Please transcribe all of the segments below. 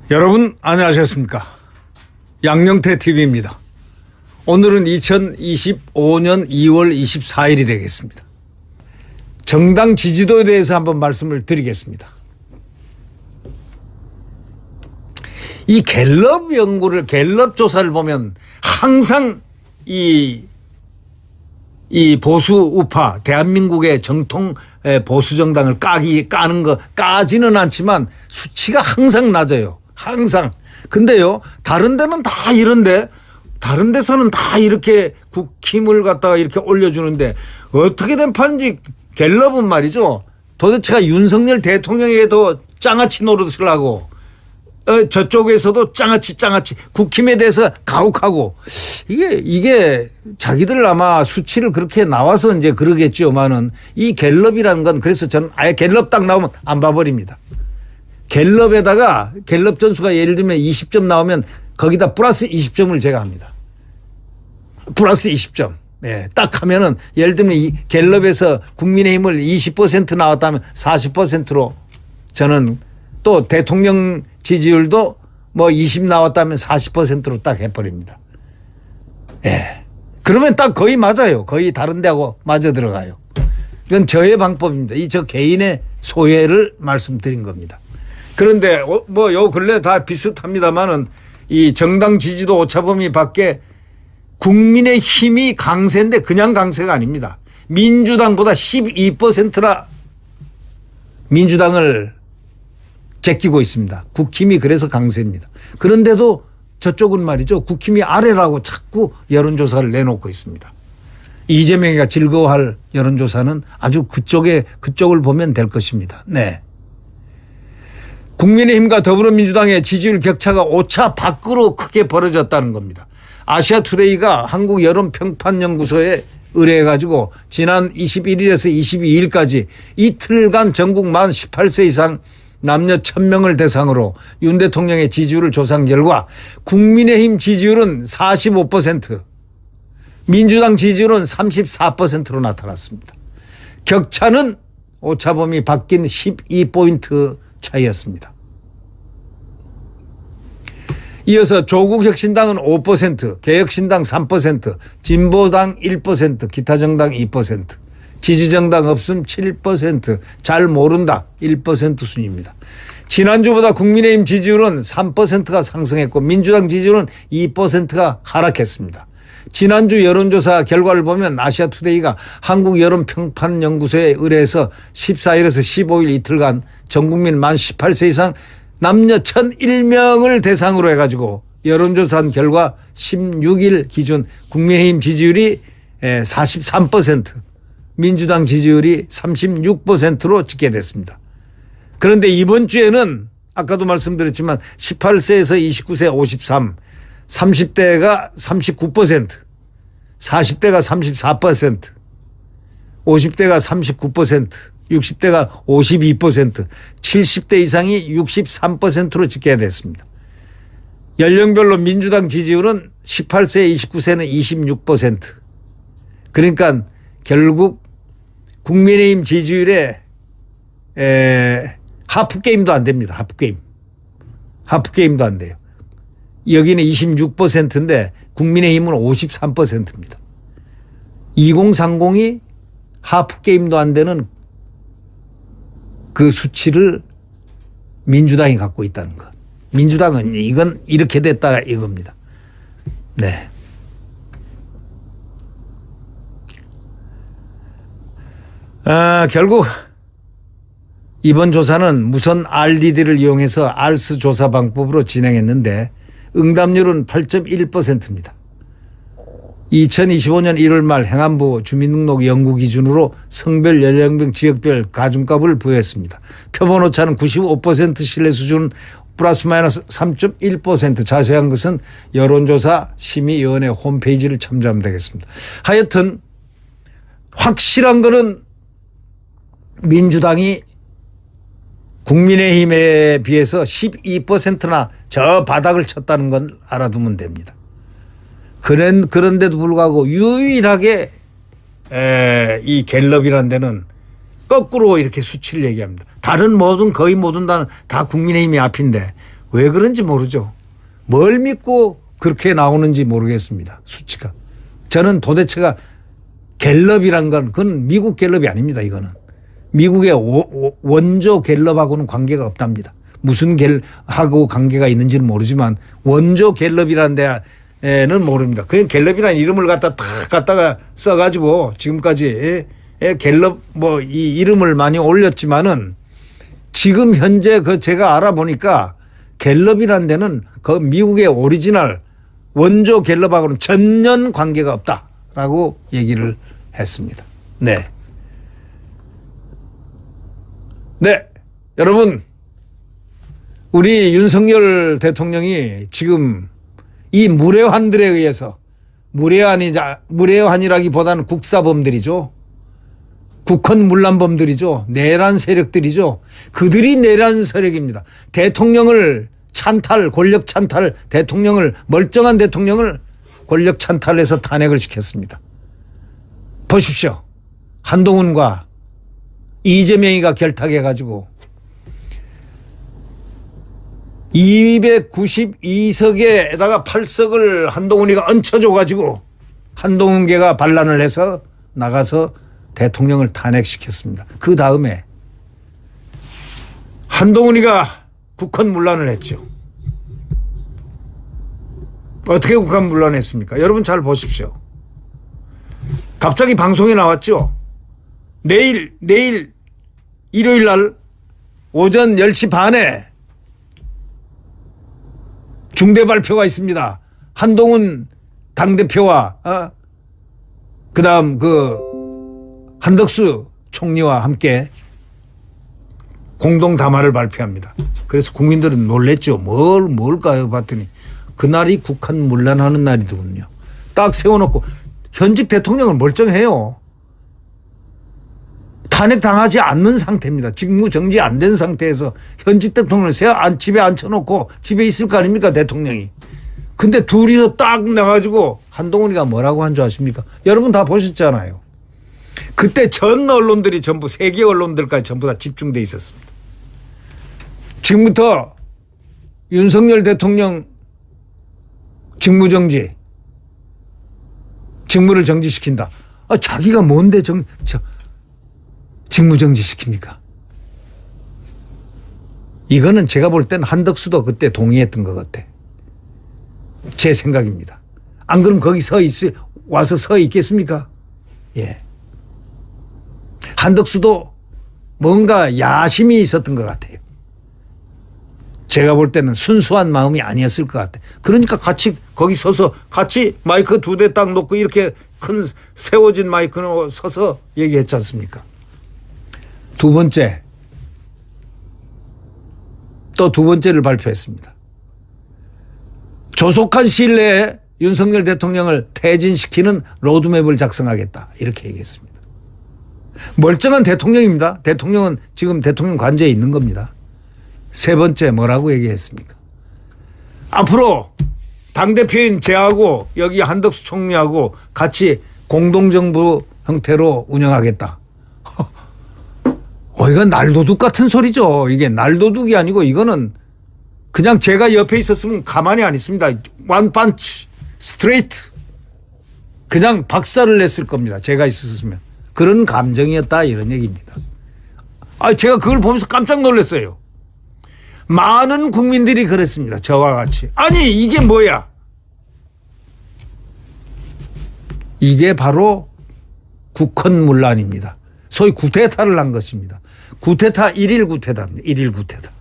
여러분 안녕하셨습니까? 양영태 TV입니다. 오늘은 2025년 2월 24일이 되겠습니다. 정당 지지도에 대해서 한번 말씀을 드리겠습니다. 이 갤럽 조사를 보면 항상 이 보수 우파 대한민국의 정통 보수 정당을 까지는 않지만 수치가 항상 낮아요. 항상. 근데요, 다른 데는 다 이런데, 다른 데서는 다 이렇게 국힘을 갖다가 이렇게 올려주는데 어떻게 된 판인지 갤럽은 말이죠. 도대체가 윤석열 대통령에도 장아찌 노릇을 하고 저쪽에서도 장아찌 국힘에 대해서 가혹하고 이게 자기들 아마 수치를 그렇게 나와서 이제 그러겠죠만은 이 갤럽이라는 건 그래서 저는 아예 갤럽 딱 나오면 안 봐버립니다. 갤럽에다가 갤럽 점수가 예를 들면 20점 나오면 거기다 플러스 20점을 제가 합니다. 플러스 20점. 예, 딱 하면은 예를 들면 이 갤럽에서 국민의힘을 20% 나왔다면 40%로 저는 또 대통령 지지율도 뭐 20 나왔다면 40%로 딱 해버립니다. 예. 그러면 딱 거의 맞아요. 거의 다른 데하고 맞아 들어가요. 이건 저의 방법입니다. 저 개인의 소회를 말씀드린 겁니다. 그런데 뭐 요 근래 다 비슷합니다만은 이 정당 지지도 오차범위 밖에 국민의힘이 강세인데 그냥 강세가 아닙니다. 민주당보다 12%나 민주당을 제끼고 있습니다. 국힘이 그래서 강세입니다. 그런데도 저쪽은 말이죠. 국힘이 아래라고 자꾸 여론조사를 내놓고 있습니다. 이재명이가 즐거워할 여론조사는 아주 그쪽을 보면 될 것입니다. 네. 국민의힘과 더불어민주당의 지지율 격차가 오차 밖으로 크게 벌어졌다는 겁니다. 아시아투데이가 한국여론평판연구소에 의뢰해가지고 지난 21일에서 22일까지 이틀간 전국 만 18세 이상 남녀 1000명을 대상으로 윤 대통령의 지지율을 조사한 결과 국민의힘 지지율은 45%, 민주당 지지율은 34%로 나타났습니다. 격차는 오차범위 바뀐 12포인트 차이였습니다. 이어서 조국혁신당은 5%, 개혁신당 3%, 진보당 1%, 기타정당 2%, 지지정당 없음 7%, 잘 모른다 1% 순입니다. 지난주보다 국민의힘 지지율은 3%가 상승했고 민주당 지지율은 2%가 하락했습니다. 지난주 여론조사 결과를 보면 아시아투데이가 한국여론평판연구소에 의뢰해서 14일에서 15일 이틀간 전국민 만 18세 이상 남녀 1001명을 대상으로 해가지고 여론조사한 결과 16일 기준 국민의힘 지지율이 43%, 민주당 지지율이 36%로 집계됐습니다. 그런데 이번 주에는 아까도 말씀드렸지만 18세에서 29세 53, 30대가 39%, 40대가 34%, 50대가 39%, 60대가 52%, 70대 이상이 63%로 집계됐습니다. 연령별로 민주당 지지율은 18세, 29세는 26%. 그러니까 결국 국민의힘 지지율에 하프게임도 안 됩니다. 하프게임도 안 돼요. 여기는 26%인데 국민의힘은 53%입니다. 2030이 하프게임도 안 되는 그 수치를 민주당이 갖고 있다는 것. 민주당은 이건 이렇게 됐다 이겁니다. 네. 결국 이번 조사는 무선 RDD를 이용해서 알스 조사 방법으로 진행했는데 응답률은 8.1%입니다. 2025년 1월 말 행안부 주민등록 연구 기준으로 성별, 연령별, 지역별 가중값을 부여했습니다. 표본 오차는 95% 신뢰 수준 플러스 마이너스 3.1%. 자세한 것은 여론조사 심의위원회 홈페이지를 참조하면 되겠습니다. 하여튼 확실한 거는 민주당이 국민의힘에 비해서 12%나 저 바닥을 쳤다는 건 알아두면 됩니다. 그런데도 불구하고 유일하게 이 갤럽이라는 데는 거꾸로 이렇게 수치를 얘기합니다. 다른 모든 거의 모든 단은 다 국민의힘이 앞인데 왜 그런지 모르죠. 뭘 믿고 그렇게 나오는지 모르겠습니다. 수치가. 저는 도대체가 갤럽이란 건 그건 미국 갤럽이 아닙니다. 이거는. 미국의 원조 갤럽하고는 관계가 없답니다. 무슨 갤럽하고 관계가 있는지는 모르지만 원조 갤럽이라는 데는 모릅니다. 그냥 갤럽이라는 이름을 갖다가 써가지고 지금까지 갤럽 뭐 이 이름을 많이 올렸지만은 지금 현재 그 제가 알아보니까 갤럽이라는 데는 그 미국의 오리지널 원조 갤럽하고는 전혀 관계가 없다라고 얘기를 했습니다. 네. 네. 여러분, 우리 윤석열 대통령이 지금 이 무례한들에 의해서 무례한이라기보다는 국사범들이죠. 국헌문란범들이죠. 내란 세력들이죠. 그들이 내란 세력입니다. 대통령을 권력 찬탈, 멀쩡한 대통령을 권력 찬탈해서 탄핵을 시켰습니다. 보십시오. 한동훈과 이재명이가 결탁해가지고 292석에다가 8석을 한동훈이가 얹혀줘가지고 한동훈계가 반란을 해서 나가서 대통령을 탄핵시켰습니다. 그 다음에 한동훈이가 국헌문란을 했죠. 어떻게 국헌문란했습니까? 여러분 잘 보십시오. 갑자기 방송에 나왔죠. 내일 일요일 날 오전 10시 반에 중대 발표가 있습니다. 한동훈 당대표와 그다음 한덕수 총리와 함께 공동 담화를 발표합니다. 그래서 국민들은 놀랬죠. 뭘까요? 봤더니 그날이 국헌문란하는 날이더군요. 딱 세워놓고 현직 대통령은 멀쩡해요. 탄핵당하지 않는 상태입니다. 직무 정지 안 된 상태에서 현직 대통령을 집에 앉혀놓고 집에 있을 거 아닙니까 대통령이. 근데 둘이서 딱 나가지고 한동훈이가 뭐라고 한 줄 아십니까? 여러분 다 보셨잖아요. 그때 전 언론들이 전부 세계 언론들까지 전부 다 집중돼 있었습니다. 지금부터 윤석열 대통령 직무정지, 직무를 정지시킨다. 자기가 뭔데 직무정지 시킵니까? 이거는 제가 볼 때는 한덕수도 그때 동의했던 것 같아. 제 생각입니다. 안 그러면 거기 와서 서 있겠습니까? 예. 한덕수도 뭔가 야심이 있었던 것 같아요. 제가 볼 때는 순수한 마음이 아니었을 것 같아요. 그러니까 같이 거기 서서 같이 마이크 2대 딱 놓고 이렇게 큰 세워진 마이크로 서서 얘기했지 않습니까? 두 번째, 또 두 번째를 발표했습니다. 조속한 시일 내에 윤석열 대통령을 퇴진시키는 로드맵을 작성하겠다. 이렇게 얘기했습니다. 멀쩡한 대통령입니다. 대통령은 지금 대통령 관저에 있는 겁니다. 세 번째 뭐라고 얘기했습니까? 앞으로 당대표인 제하고 여기 한덕수 총리하고 같이 공동정부 형태로 운영하겠다. 이건 날도둑 같은 소리죠. 이게 날도둑이 아니고 이거는 그냥 제가 옆에 있었으면 가만히 안 있습니다. 원펀치 스트레이트 그냥 박살을 냈을 겁니다. 제가 있었으면. 그런 감정이었다 이런 얘기입니다. 제가 그걸 보면서 깜짝 놀랐어요. 많은 국민들이 그랬습니다. 저와 같이. 아니 이게 뭐야. 이게 바로 국헌문란입니다. 소위 구테타를 한 것입니다. 구테타 1일 구테타입니다. 1일 구테타.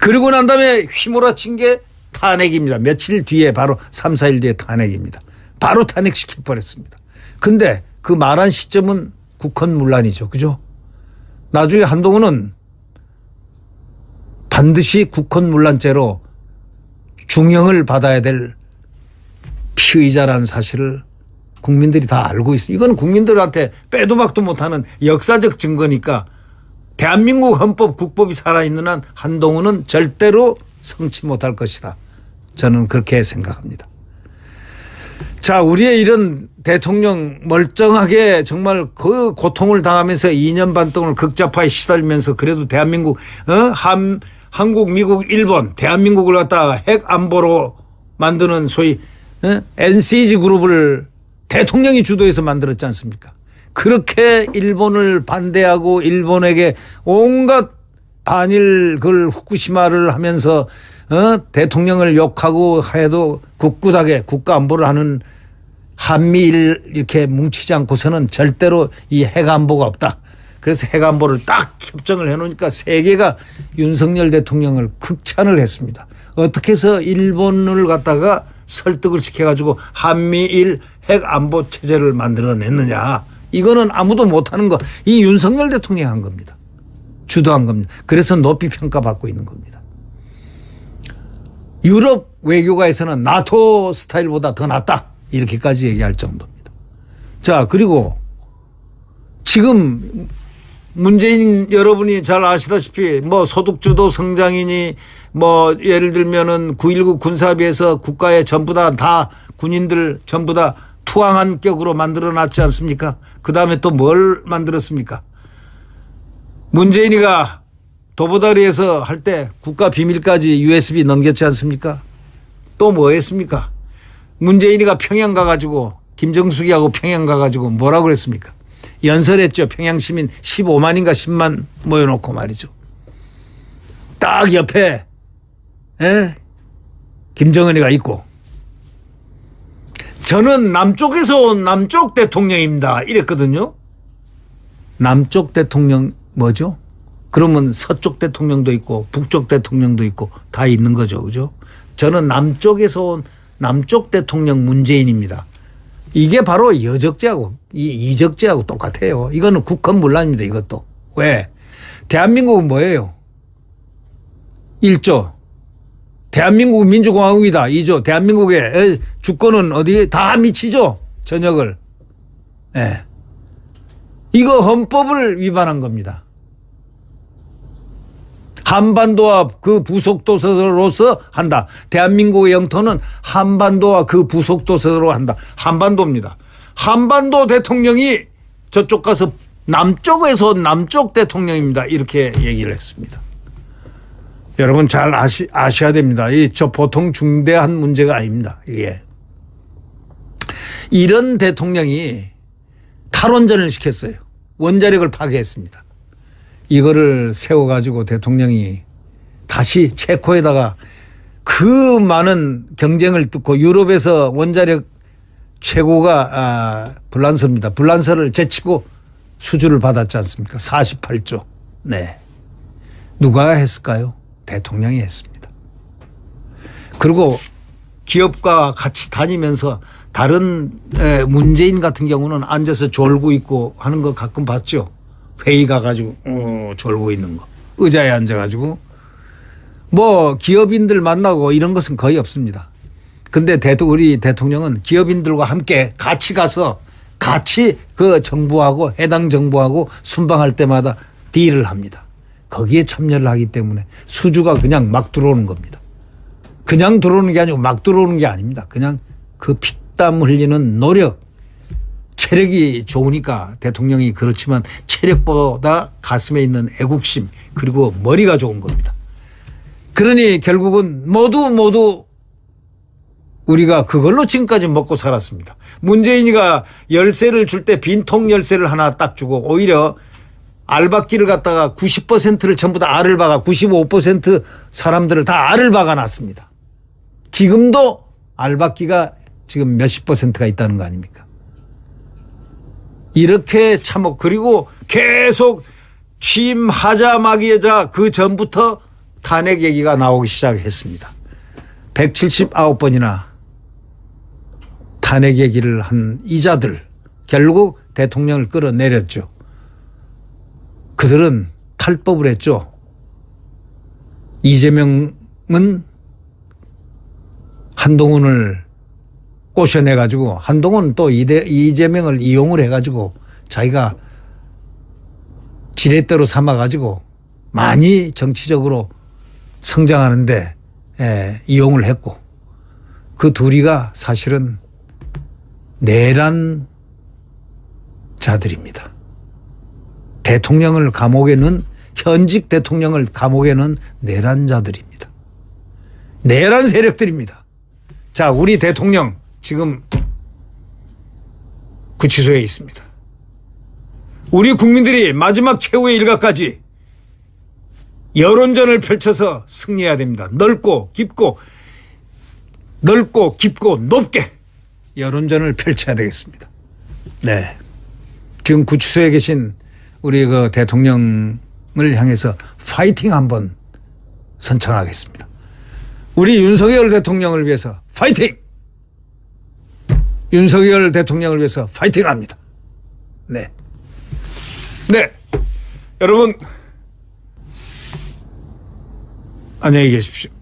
그리고 난 다음에 휘몰아친 게 탄핵입니다. 며칠 뒤에 바로 3, 4일 뒤에 탄핵입니다. 바로 탄핵시켜 버렸습니다. 근데 그 말한 시점은 국헌문란이죠. 그죠? 나중에 한동훈은 반드시 국헌문란죄로 중형을 받아야 될 피의자라는 사실을 국민들이 다 알고 있습니다. 이건 국민들한테 빼도 박도 못하는 역사적 증거니까 대한민국 헌법 국법이 살아있는 한 한동훈은 절대로 성치 못할 것이다. 저는 그렇게 생각합니다. 자, 우리의 이런 대통령 멀쩡하게 정말 그 고통을 당하면서 2년 반 동안 극좌파에 시달리면서 그래도 대한민국, 한국, 미국, 일본, 대한민국을 갖다가 핵 안보로 만드는 소위 NCG 그룹을 대통령이 주도해서 만들었지 않습니까? 그렇게 일본을 반대하고 일본에게 온갖 반일 그 후쿠시마를 하면서 대통령을 욕하고 해도 굳굳하게 국가 안보를 하는 한미일 이렇게 뭉치지 않고서는 절대로 이 핵 안보가 없다. 그래서 핵 안보를 딱 협정을 해놓으니까 세계가 윤석열 대통령을 극찬을 했습니다. 어떻게 해서 일본을 갖다가 설득을 시켜가지고 한미일 핵 안보 체제를 만들어냈느냐. 이거는 아무도 못하는 거. 이 윤석열 대통령이 한 겁니다. 주도한 겁니다. 그래서 높이 평가받고 있는 겁니다. 유럽 외교가에서는 나토 스타일보다 더 낫다. 이렇게까지 얘기할 정도입니다. 자, 그리고 지금 문재인 여러분이 잘 아시다시피 뭐 소득주도 성장이니 뭐 예를 들면은 9.19 군사합의에서 국가에 전부 다 군인들 전부 다 투항한 격으로 만들어 놨지 않습니까? 그 다음에 또 뭘 만들었습니까? 문재인이가 도보다리에서 할 때 국가 비밀까지 USB 넘겼지 않습니까? 또 뭐 했습니까? 문재인이가 평양 가가지고 김정숙이하고 평양 가가지고 뭐라고 그랬습니까? 연설했죠. 평양 시민 15만인가 10만 모여놓고 말이죠. 딱 옆에 김정은이가 있고 저는 남쪽에서 온 남쪽 대통령입니다. 이랬거든요. 남쪽 대통령 뭐죠? 그러면 서쪽 대통령도 있고 북쪽 대통령도 있고 다 있는 거죠. 그죠? 저는 남쪽에서 온 남쪽 대통령 문재인입니다. 이게 바로 여적죄하고 이적죄하고 똑같아요. 이거는 국헌문란입니다. 이것도. 왜? 대한민국은 뭐예요? 1조. 대한민국은 민주공화국이다. 2조. 대한민국의 주권은 어디에 다 미치죠. 전역을. 네. 이거 헌법을 위반한 겁니다. 한반도와 그 부속도서로서 한다. 대한민국의 영토는 한반도와 그 부속도서로 한다. 한반도입니다. 한반도 대통령이 저쪽 가서 남쪽에서 남쪽 대통령입니다. 이렇게 얘기를 했습니다. 여러분 잘 아셔야 됩니다. 저 보통 중대한 문제가 아닙니다. 이게. 이런 대통령이 탈원전을 시켰어요. 원자력을 파괴했습니다. 이거를 세워가지고 대통령이 다시 체코에다가 그 많은 경쟁을 뚫고 유럽에서 원자력 최고가 불란서입니다. 불란서를 제치고 수주를 받았지 않습니까? 48조. 네. 누가 했을까요? 대통령이 했습니다. 그리고 기업과 같이 다니면서 다른 문재인 같은 경우는 앉아서 졸고 있고 하는 거 가끔 봤죠. 회의 가가지고 졸고 있는 거. 의자에 앉아가지고 뭐 기업인들 만나고 이런 것은 거의 없습니다. 근데 우리 대통령은 기업인들과 함께 같이 가서 같이 그 정부하고 해당 정부하고 순방할 때마다 딜을 합니다. 거기에 참여를 하기 때문에 수주가 그냥 막 들어오는 겁니다. 그냥 들어오는 게 아니고 막 들어오는 게 아닙니다. 그냥 그 피땀 흘리는 노력, 체력이 좋으니까 대통령이 그렇지만 체력보다 가슴에 있는 애국심 그리고 머리가 좋은 겁니다. 그러니 결국은 모두 우리가 그걸로 지금까지 먹고 살았습니다. 문재인이가 열쇠를 줄 때 빈통 열쇠를 하나 딱 주고 오히려 알박기를 갖다가 90%를 전부 다 알을 박아 95% 사람들을 다 알을 박아놨습니다. 지금도 알박기가 지금 몇십 %가 있다는 거 아닙니까? 이렇게 그리고 계속 취임하자마자 그 전부터 탄핵 얘기가 나오기 시작했습니다. 179번이나 탄핵 얘기를 한 이자들 결국 대통령을 끌어내렸죠. 그들은 탈법을 했죠. 이재명은 한동훈을 꼬셔내가지고 한동훈은 또 이재명을 이용을 해가지고 자기가 지렛대로 삼아가지고 많이 정치적으로 성장하는데 이용을 했고 그 둘이가 사실은 내란 자들입니다. 대통령을 감옥에 넣은 현직 대통령을 감옥에 넣은 내란자들입니다. 내란 세력들입니다. 자, 우리 대통령 지금 구치소에 있습니다. 우리 국민들이 마지막 최후의 일각까지 여론전을 펼쳐서 승리해야 됩니다. 넓고 깊고 높게 여론전을 펼쳐야 되겠습니다. 네. 지금 구치소에 계신 우리 그 대통령을 향해서 파이팅 한번 선창하겠습니다. 우리 윤석열 대통령을 위해서 파이팅! 윤석열 대통령을 위해서 파이팅 합니다. 네. 네. 여러분, 안녕히 계십시오.